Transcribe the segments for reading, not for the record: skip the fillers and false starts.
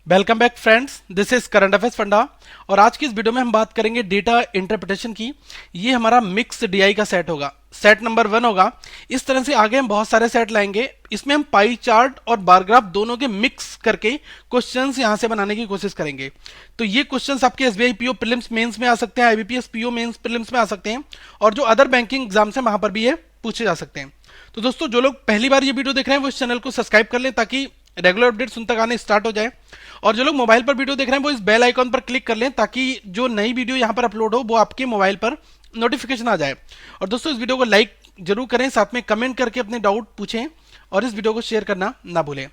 Welcome back friends, this is current affairs funda. और आज की इस वीडियो में हम बात करेंगे डेटा इंटरप्रिटेशन की। ये हमारा मिक्स डीआई का सेट होगा, सेट नंबर 1 होगा। इस तरह से आगे हम बहुत सारे सेट लाएंगे। इसमें हम पाई चार्ट और बार ग्राफ दोनों के मिक्स करके क्वेश्चंस यहां से बनाने की कोशिश करेंगे। तो ये क्वेश्चंस आपके एसबीआई पीओ प्रीलिम्स मेंस में आ सकते हैं, आईबीपीएस पीओ मेंस प्रीलिम्स में आ सकते हैं, और जो अदर बैंकिंग एग्जाम्स हैं वहां पर भी ये पूछे जा सकते हैं। तो दोस्तों, जो लोग पहली बार ये वीडियो देख रहे हैं वो इस चैनल को सब्सक्राइब कर लें ताकि रेगुलर अपडेट्स उन तक आने स्टार्ट हो जाए। और जो लोग मोबाइल पर वीडियो देख रहे हैं वो इस बेल आइकॉन पर क्लिक कर लें ताकि जो नई वीडियो यहां पर अपलोड हो वो आपके मोबाइल पर नोटिफिकेशन आ जाए। और दोस्तों, इस वीडियो को लाइक जरूर करें, साथ में कमेंट करके अपने डाउट पूछें और इस वीडियो को शेयर करना ना भूलें।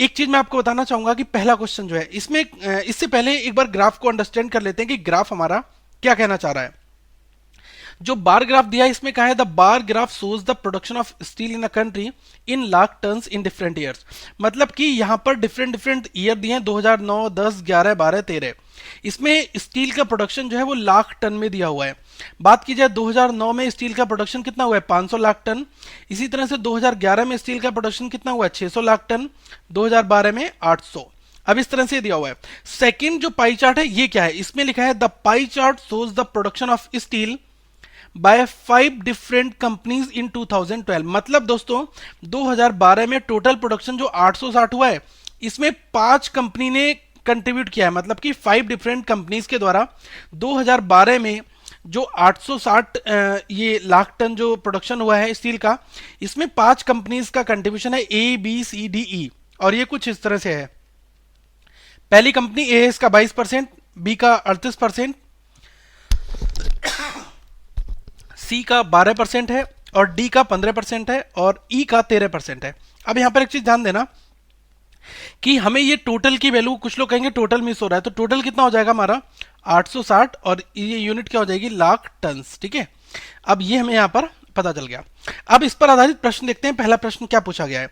एक चीज मैं आपको बताना चाहूंगा कि पहला क्वेश्चन जो है इसमें इससे पहले एक बार ग्राफ को अंडरस्टैंड कर लेते हैं कि ग्राफ हमारा क्या कहना चाह रहा है। जो बार ग्राफ दिया है इसमें कहा है the bar graph shows the production of steel in a country in lakh tons in different years. मतलब कि यहां पर डिफरेंट डिफरेंट ईयर दिए हैं, 2009, 10, 11, 12, 13। इसमें स्टील का प्रोडक्शन जो है वो लाख टन में दिया हुआ है। बात की जाए 2009 में स्टील का प्रोडक्शन कितना हुआ है, 500 लाख टन। इसी तरह से 2011 में स्टील का प्रोडक्शन कितना हुआ है, 600 लाख टन। 2012 में 800। अब इस तरह से दिया हुआ है। सेकंड जो पाई चार्ट है ये क्या है, इसमें लिखा है the pie chart shows the production of steel by 5 different companies in 2012। मतलब दोस्तों, 2012 में टोटल प्रोडक्शन जो 860 हुआ है इसमें 5 कंपनी ने कंट्रीब्यूट किया है। मतलब कि 5 डिफरेंट कंपनीज के द्वारा 2012 में जो 860 ये लाख टन जो प्रोडक्शन हुआ है स्टील का, इसमें 5 कंपनीज का कंट्रीब्यूशन है, A B C D E. और ये कुछ इस तरह से है। पहली कंपनी ए है, इसका 22%, बी का 38%, सी का 12% है, और डी का 15% है, और ई का 13% है। अब यहां पर एक चीज ध्यान देना कि हमें ये टोटल की वैल्यू, कुछ लोग कहेंगे टोटल मिस हो रहा है, तो टोटल कितना हो जाएगा हमारा 860, और ये यूनिट क्या हो जाएगी, लाख टन्स। ठीक है, अब ये हमें यहां पर पता चल गया। अब इस पर आधारित प्रश्न देखते हैं। पहला प्रश्न क्या पूछा गया है,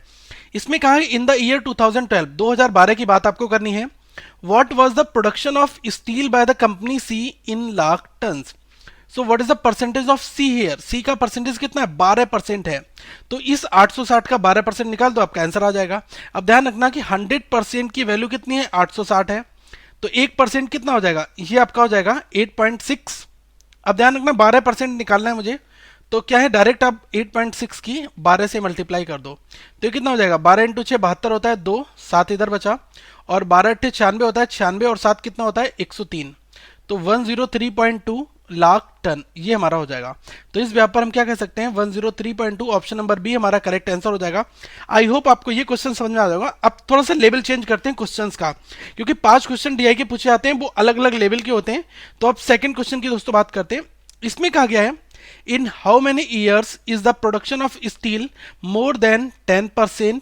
इसमें कहा है इन द ईयर 2012, 2012 की बात आपको करनी है। What was the production of steel by the company C in lakh tons. So what is the percentage of C here, C का परसेंटेज कितना है, 12% है। तो इस 860 का 12% निकाल दो, आपका आंसर आ जाएगा। अब ध्यान रखना कि 100% की वैल्यू कितनी है, 860 है। तो 1% कितना हो जाएगा, ये आपका हो जाएगा 8.6। अब ध्यान रखना 12% निकालना है मुझे, तो क्या है, डायरेक्ट आप 8.6 की 12 से मल्टीप्लाई कर दो। तो ये कितना हो जाएगा, 12 इंटू 6 72 होता है, 2 7 इधर बचा, और 12 अट्ठे 96 होता है, 96 और 7 कितना होता है, 103। तो 103.2 लाख टन ये हमारा हो जाएगा। तो इस व्यापार पर हम क्या कह सकते हैं, 103.2, ऑप्शन नंबर बी हमारा करेक्ट आंसर हो जाएगा। आई होप आपको ये क्वेश्चन समझ में आ जाएगा। अब थोड़ा सा लेवल चेंज करते हैं क्वेश्चंस का, क्योंकि 5 क्वेश्चन डीआई के पूछे जाते हैं, वो अलग अलग लेवल के होते हैं। तो अब सेकंड क्वेश्चन की दोस्तों बात करते हैं। इसमें कहा गया है in how many years is the production of steel more than 10%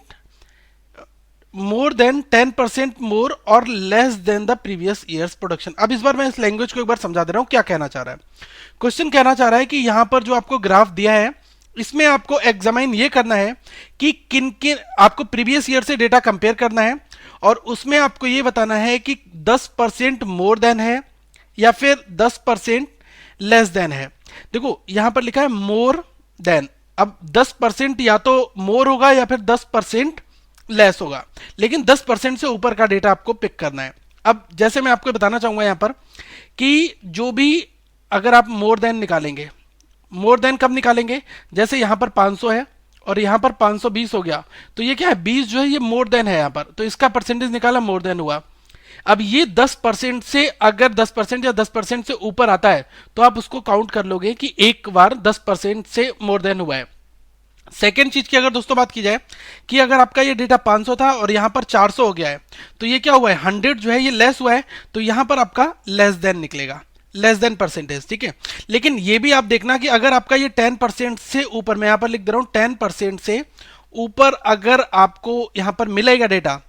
मोर और less than the previous years production. अब इस बार मैं इस लैंग्वेज को एक बार समझा दे रहा हूं क्या कहना चाह रहा है। क्वेश्चन कहना चाह रहा है कि यहां पर जो आपको ग्राफ दिया है इसमें आपको एग्जामाइन ये करना है कि किन किन आपको प्रीवियस ईयर से डेटा कंपेयर करना है, और उसमें आपको ये बताना है कि 10% मोर देन है या फिर 10% लेस देन है। देखो यहां पर लिखा है मोर देन। अब 10% या तो मोर होगा या फिर 10% लेस होगा, लेकिन 10% से ऊपर का डेटा आपको पिक करना है। अब जैसे मैं आपको बताना चाहूंगा यहां पर कि जो भी, अगर आप मोर देन निकालेंगे, मोर देन कब निकालेंगे, जैसे यहां पर 500 है और यहां पर 520 हो गया, तो ये क्या है, 20 जो है ये मोर देन है यहां पर, तो इसका परसेंटेज निकाला, मोर देन हुआ। अब ये 10% से, अगर 10% या 10% से ऊपर आता है तो आप उसको काउंट कर लोगे कि एक बार 10% से मोर देन हुआ है। सेकेंड चीज की अगर दोस्तों बात की जाए कि अगर आपका ये डेटा 500 था और यहां पर 400 हो गया है, तो ये क्या हुआ है, 100 जो है ये लेस हुआ है, तो यहां पर आपका लेस देन निकलेगा, लेस देन परसेंटेज। ठीक है, लेकिन ये भी आप देखना कि अगर आपका ये 10% से ऊपर, मैं यहां पर लिख दे रहा हूं 10% से ऊपर अगर आपको यहां पर मिलेगा डेटा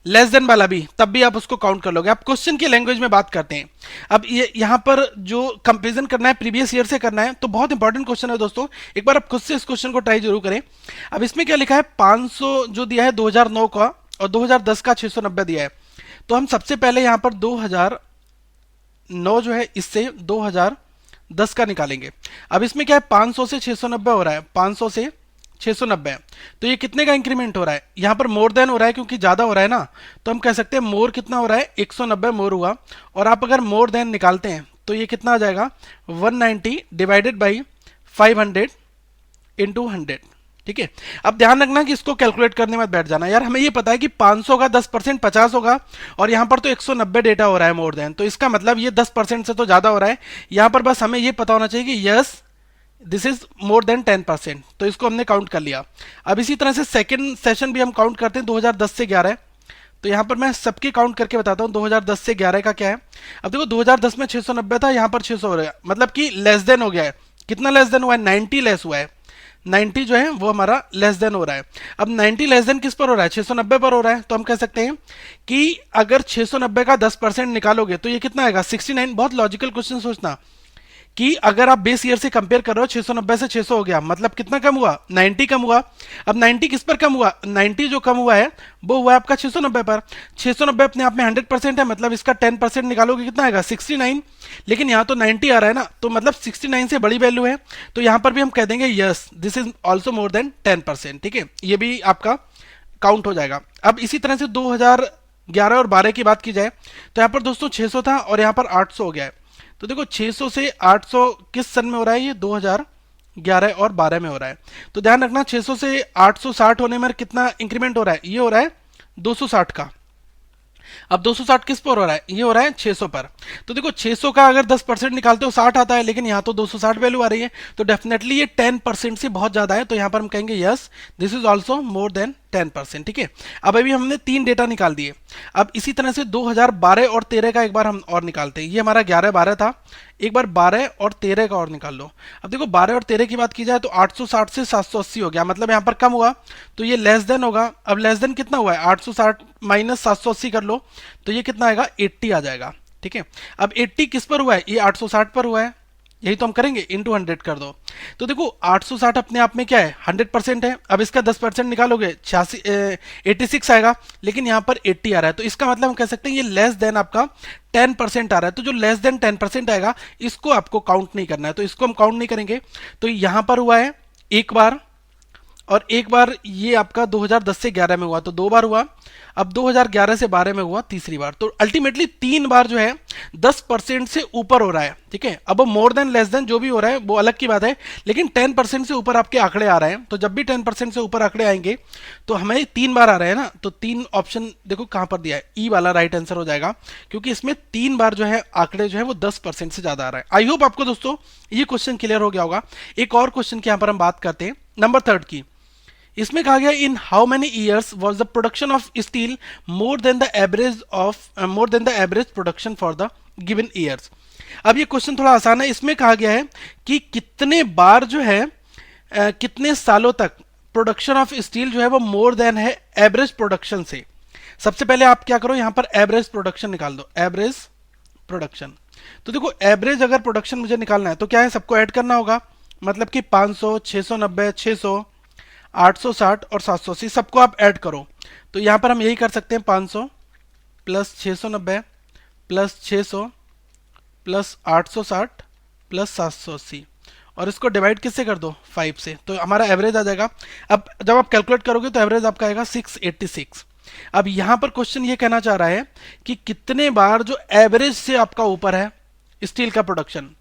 लेस देन वाला भी, तब भी आप उसको काउंट कर लोगे। आप क्वेश्चन की लैंग्वेज में बात करते हैं। अब ये यहां पर जो कंपैरिजन करना है प्रीवियस ईयर से करना है, तो बहुत इंपॉर्टेंट क्वेश्चन है दोस्तों, एक बार आप खुद से इस क्वेश्चन को ट्राई जरूर करें। अब इसमें क्या लिखा है, 500 जो दिया है 2009 का और 2010 का 690 दिया है। तो हम सबसे पहले यहां पर 2009 जो है इससे 2010 का निकालेंगे। अब इसमें क्या है, 500 से 690 हो रहा है, 500 से 690 है, तो ये कितने का इंक्रीमेंट हो रहा है, यहाँ पर मोर देन हो रहा है क्योंकि ज्यादा हो रहा है ना, तो हम कह सकते हैं मोर कितना हो रहा है, 190 मोर हुआ। और आप अगर मोर देन निकालते हैं तो ये कितना आ जाएगा, 190 डिवाइडेड बाई 500 इंटू 100। ठीक है, अब ध्यान रखना कि इसको कैलकुलेट करने मत बैठ जाना यार, हमें ये पता है कि 500 का 10% 50 होगा, और यहाँ पर तो 190 डेटा हो रहा है मोर देन, तो इसका मतलब ये 10% से तो ज्यादा हो रहा है। यहाँ पर बस हमें ये पता होना चाहिए कि yes this is more than 10%, तो इसको हमने काउंट कर लिया। अब इसी तरह से सेकेंड सेशन भी हम काउंट करते हैं 2010 से 11, तो यहाँ पर मैं सबकी काउंट करके बताता हूँ 2010 से 11 का क्या है। अब देखो 2010 में 690 था, यहाँ पर 600 हो रहा है, मतलब कि लेस देन हो गया है। कितना लेस देन हुआ है, 90 लेस हुआ है, 90 जो है वो हमारा लेस देन हो रहा है। अब 90 लेस देन किस पर हो रहा है, 690 पर हो रहा है, तो हम कह सकते हैं कि अगर 690 का 10% निकालोगे तो ये कितना आएगा, 69। बहुत लॉजिकल क्वेश्चन सोचना कि अगर आप बेस ईयर से कंपेयर कर रहे हो, 690 से 600 हो गया, मतलब कितना कम हुआ, 90 कम हुआ। अब 90 किस पर कम हुआ, 90 जो कम हुआ है वो हुआ है आपका 690 पर। 690 अपने आप में 100% है, मतलब इसका 10% निकालोगे कितना आएगा, 69। लेकिन यहाँ तो 90 आ रहा है ना, तो मतलब 69 से बड़ी वैल्यू है, तो यहाँ पर भी हम कह देंगे yes this is also more than 10%। ठीक है, ये भी आपका काउंट हो जाएगा। अब इसी तरह से 2011 और 12 की बात की जाए तो यहाँ पर दोस्तों 600 था और यहाँ पर 800 हो गया है। तो देखो 600 से 800 किस सन में हो रहा है, ये 2011 और 12 में हो रहा है। तो ध्यान रखना 600 से 860 होने में कितना इंक्रीमेंट हो रहा है, ये हो रहा है 260 का। अब 260 किस पर हो रहा है, ये हो रहा है 600 पर। तो देखो 600 का अगर 10% निकालते हो 60 आता है, लेकिन यहाँ तो 260 वैल्यू आ रही है, तो डेफिनेटली ये 10% से बहुत ज्यादा है, तो यहाँ पर हम कहेंगे yes this is also more than 10%। ठीक है, अब अभी हमने 3 डेटा निकाल दिए। अब इसी तरह से 2012 और 13 का एक बार हम और निकालते हैं। ये हमारा 11-12 था, एक बार 12 और 13 का और निकाल लो। अब देखो 12 और 13 की बात की जाए तो 860 से 780 हो गया, मतलब यहाँ पर कम हुआ, तो ये लेस देन होगा। अब लेस देन कितना हुआ है, 860 माइनस 780 कर लो, तो ये कितना आएगा, 80 आ जाएगा। ठीक है, अब 80 किस पर हुआ है, ये 860 पर हुआ है, यही तो हम करेंगे, इंटू 100 कर दो। तो देखो 860 अपने आप में क्या है, 100% है। अब इसका 10% निकालोगे 86 आएगा, लेकिन यहाँ पर 80 आ रहा है, तो इसका मतलब हम कह सकते हैं ये लेस देन आपका 10% आ रहा है। तो जो लेस देन 10% आएगा इसको आपको काउंट नहीं करना है, तो इसको हम काउंट नहीं करेंगे। तो यहाँ पर हुआ है एक बार, और एक बार ये आपका 2010 से 11 में हुआ, तो 2 बार हुआ। अब 2011 से 12 में हुआ तीसरी बार, तो अल्टीमेटली 3 बार जो है 10% से ऊपर हो रहा है। ठीक है, अब मोर देन लेस देन जो भी हो रहा है वो अलग की बात है, लेकिन 10% से ऊपर आपके आंकड़े आ रहे हैं। तो जब भी 10% से ऊपर आंकड़े आएंगे तो हमें 3 बार आ रहे हैं ना, तो 3 ऑप्शन देखो कहां पर दिया है, ई वाला राइट आंसर हो जाएगा, क्योंकि इसमें 3 बार जो है आंकड़े जो है वो 10% से ज्यादा आ रहा है। आई होप आपको दोस्तों ये क्वेश्चन क्लियर हो गया होगा। एक और क्वेश्चन की यहां पर हम बात करते हैं, नंबर 3 की। इसमें कहा गया in how many years was the production of steel more than the average production for the given years. अब ये क्वेश्चन थोड़ा आसान है। इसमें कहा गया है कि कितने बार जो है कितने सालों तक प्रोडक्शन ऑफ स्टील जो है वो मोर देन है एवरेज प्रोडक्शन से। सबसे पहले आप क्या करो, यहां पर एवरेज प्रोडक्शन निकाल दो, एवरेज प्रोडक्शन। तो देखो एवरेज अगर प्रोडक्शन मुझे निकालना है तो क्या है, सबको ऐड करना होगा, मतलब कि 500, 690, 600, 860 और 780 सबको आप ऐड करो। तो यहां पर हम यही कर सकते हैं, 500 प्लस 690 प्लस 600 प्लस 860 प्लस 780, और इसको डिवाइड किससे कर दो, 5 से, तो हमारा एवरेज आ जाएगा। अब जब आप कैलकुलेट करोगे तो एवरेज आपका आएगा 686। अब यहां पर क्वेश्चन ये कहना चाह रहा है कि कितने बार जो एवरेज से आपका ऊपर है स्टील का प्रोडक्शन।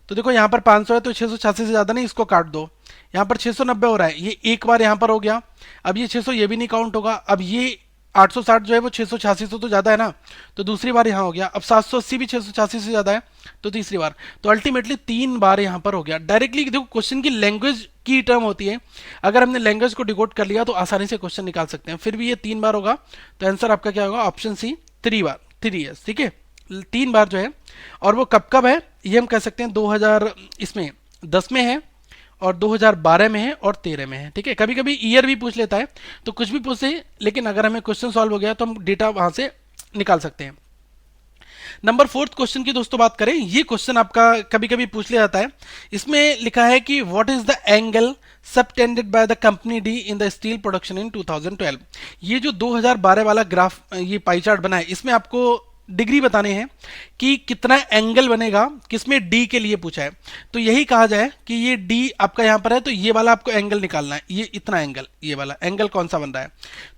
तो देखो यहाँ पर 500 है तो 686 से ज्यादा नहीं, इसको काट दो। यहाँ पर 690 हो रहा है, ये एक बार यहाँ पर हो गया। अब ये 600 ये भी नहीं काउंट होगा। अब ये 860 जो है वो 686 से तो ज्यादा है ना, तो दूसरी बार यहाँ हो गया। अब 780 भी 686 से ज्यादा है, तो तीसरी बार। तो अल्टीमेटली 3 बार यहाँ पर हो गया। डायरेक्टली देखो क्वेश्चन की लैंग्वेज की टर्म होती है, अगर हमने लैंग्वेज को डिकोड कर लिया तो आसानी से क्वेश्चन निकाल सकते हैं। फिर भी ये 3 बार होगा, तो आंसर आपका क्या होगा, ऑप्शन सी 3 बार, 3 ईयर्स। ठीक है, 3 बार जो है, और वो कब कब है ये हम कह सकते हैं 2000 इसमें 10 में है, और 2012 में है, और 13 में है। ठीक है, कभी कभी ईयर भी पूछ लेता है, तो कुछ भी पूछे, लेकिन अगर हमें क्वेश्चन सॉल्व हो गया तो हम डेटा वहां से निकाल सकते हैं। नंबर 4 क्वेश्चन की दोस्तों बात करें, ये क्वेश्चन आपका कभी कभी पूछ लिया जाता है। इसमें लिखा है कि what is the angle subtended bye the company D in the steel production in 2012। ये जो 2012 वाला ग्राफ, ये पाई चार्ट बना है, इसमें आपको डिग्री बताने हैं कि कितना एंगल बनेगा, किसमें डी के लिए पूछा है। तो यही कहा जाए कि ये डी आपका यहाँ पर है, तो ये वाला आपको एंगल निकालना है, ये इतना एंगल, ये वाला एंगल कौन सा बन रहा है।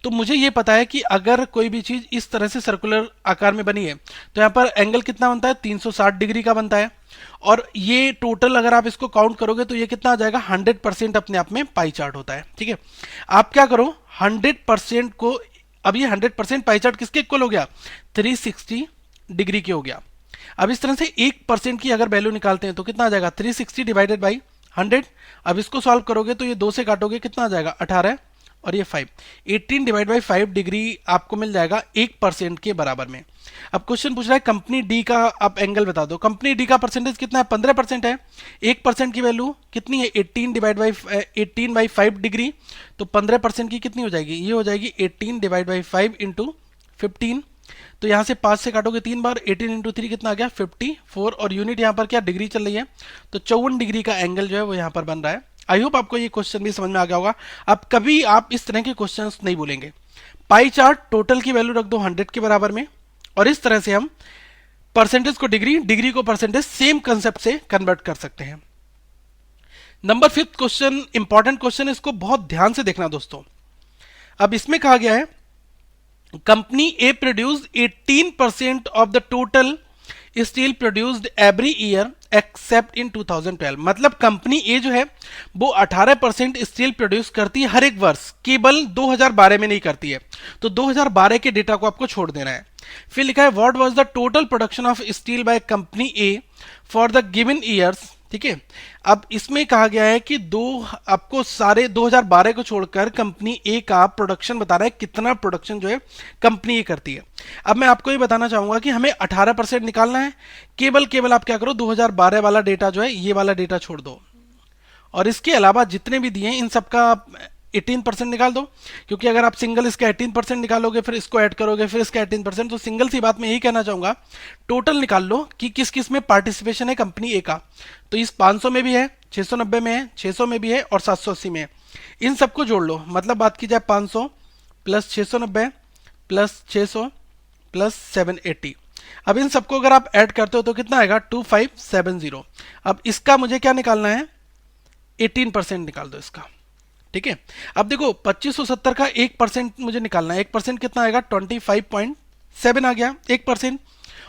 तो मुझे ये पता है कि अगर कोई भी चीज इस तरह से सर्कुलर आकार में बनी है तो यहाँ पर एंगल कितना बनता है, 360 डिग्री का बनता है। और ये टोटल अगर आप इसको काउंट करोगे तो ये कितना आ जाएगा, 100% अपने आप में पाई चार्ट होता है। ठीक है, आप क्या करो 100% को, अब ये 100% पाई चार्ट किसके इक्वल हो गया, 360 डिग्री के हो गया। अब इस तरह से 1% की अगर वैल्यू निकालते हैं तो कितना आ जाएगा, 360 डिवाइडेड बाई 100। अब इसको सॉल्व करोगे तो ये 2 से काटोगे कितना आ जाएगा, 18 और ये 5, 18 डिवाइड बाई 5 डिग्री आपको मिल जाएगा 1% के बराबर में। अब क्वेश्चन पूछ रहा है कंपनी डी का आप एंगल बता दो। कंपनी डी का परसेंटेज कितना है, 15% है। 1% की वैल्यू कितनी है, 18 डिवाइड बाई 18 बाई 5 डिग्री, तो 15% की कितनी हो जाएगी, ये हो जाएगी 18 डिवाइड बाई 5 इंटू 15। तो यहाँ से 5 से काटोगे 3 बार, 18 इंटू 3 कितना आ गया, 54। और यूनिट यहाँ पर क्या डिग्री चल रही है, तो 54 डिग्री का एंगल जो है वो यहाँ पर बन रहा है। आई होप आपको ये क्वेश्चन भी समझ में आ गया होगा। अब कभी आप इस तरह के क्वेश्चंस नहीं भूलेंगे। पाई चार्ट टोटल की वैल्यू रख दो 100 के बराबर में, और इस तरह से हम परसेंटेज को डिग्री, डिग्री को परसेंटेज, सेम कंसेप्ट से कन्वर्ट कर सकते हैं। नंबर 5 क्वेश्चन इंपॉर्टेंट क्वेश्चन, इसको बहुत ध्यान से देखना दोस्तों। अब इसमें कहा गया है company A produced 18% of the total steel produced every year accept इन 2012। मतलब कंपनी ए जो है वो 18% स्टील प्रोड्यूस करती है हर एक वर्ष, केवल 2012 में नहीं करती है। तो 2012 के डेटा को आपको छोड़ देना है। फिर लिखा है what was the total production of steel by company A for the given years. ठीक है, अब इसमें कहा गया है कि आपको सारे 2012 को छोड़कर कंपनी ए का प्रोडक्शन बताना है, कितना प्रोडक्शन जो है कंपनी ए करती है। अब मैं आपको ये बताना चाहूंगा कि हमें 18% निकालना है। केवल आप क्या करो, 2012 वाला डेटा जो है ये वाला डेटा छोड़ दो, और इसके अलावा जितने भी दिए हैं इन सबका 18% निकाल दो। क्योंकि अगर आप सिंगल इसका 18% निकालोगे, फिर इसको ऐड करोगे, फिर इसका 18%, तो सिंगल सी बात मैं यही कहना चाहूंगा, टोटल निकाल लो कि किस किस में पार्टिसिपेशन है कंपनी ए का। तो इस 500 में भी है, 690 में है, 600 में भी है और 780 में है। इन सबको जोड़ लो, मतलब बात की जाए 500 प्लस 690 प्लस 600 प्लस 780। अब इन सबको अगर आप ऐड करते हो तो कितना आएगा, 2570। अब इसका मुझे क्या निकालना है, 18% निकाल दो इसका। ठीक है, अब देखो 2570 का 1% मुझे निकालना है। 1% कितना आएगा, 25.7 आ गया 1%।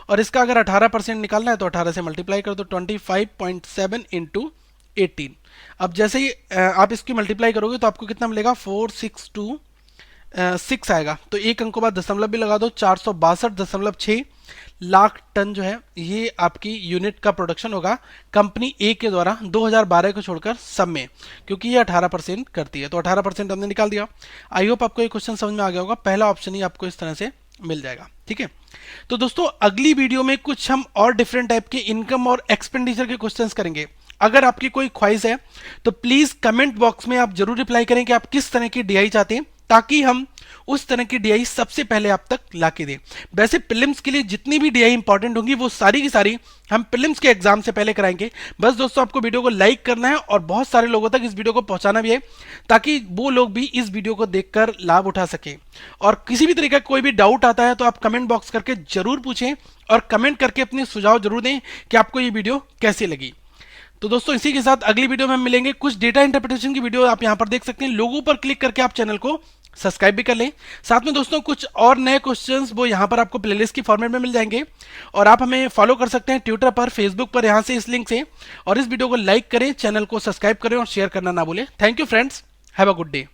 और इसका अगर 18% निकालना है तो 18 से मल्टीप्लाई कर दो, 25.7 इंटू 18। अब जैसे ही आप इसकी मल्टीप्लाई करोगे तो आपको कितना मिलेगा, 4626 आएगा। तो एक अंक के बाद दशमलव भी लगा दो, 462.6 लाख टन जो है ये आपकी यूनिट का प्रोडक्शन होगा कंपनी ए के द्वारा 2012 को छोड़कर सब में, क्योंकि ये 18% करती है। तो 18% हमने निकाल दिया। आई होप आपको ये क्वेश्चन समझ में आ गया होगा। पहला ऑप्शन ही आपको इस तरह से मिल जाएगा। ठीक है, तो दोस्तों अगली वीडियो में कुछ हम और डिफरेंट टाइप के इनकम और एक्सपेंडिचर के क्वेश्चंस करेंगे। अगर आपकी कोई ख्वाहिश है तो प्लीज कमेंट बॉक्स में आप जरूर रिप्लाई करें कि आप किस तरह की डीआई चाहते हैं, ताकि हम उस तरह की डीआई सबसे पहले आप तक लाके दें। वैसे प्रीलिम्स के लिए जितनी भी डीआई इंपॉर्टेंट होंगी वो सारी की सारी हम प्रीलिम्स के एग्जाम से पहले कराएंगे। बस दोस्तों आपको वीडियो को लाइक करना है और बहुत सारे लोगों तक इस वीडियो को पहुंचाना भी है, ताकि वो लोग भी इस वीडियो को देखकर लाभ उठा सकें। और किसी भी तरीके का कोई भी डाउट आता है तो आप कमेंट बॉक्स करके जरूर पूछें, और कमेंट करके अपने सुझाव जरूर दें कि आपको ये वीडियो कैसी लगी। तो दोस्तों इसी के साथ अगली वीडियो में हम मिलेंगे। कुछ डेटा इंटरप्रिटेशन की वीडियो आप यहां पर देख सकते हैं। लोगों पर क्लिक करके आप चैनल को सब्सक्राइब भी कर लें। साथ में दोस्तों कुछ और नए क्वेश्चंस वो यहां पर आपको प्लेलिस्ट की फॉर्मेट में मिल जाएंगे, और आप हमें फॉलो कर सकते हैं ट्विटर पर, फेसबुक पर, यहां से इस लिंक से। और इस वीडियो को लाइक करें, चैनल को सब्सक्राइब करें और शेयर करना ना भूलें। Thank you friends, have a good day.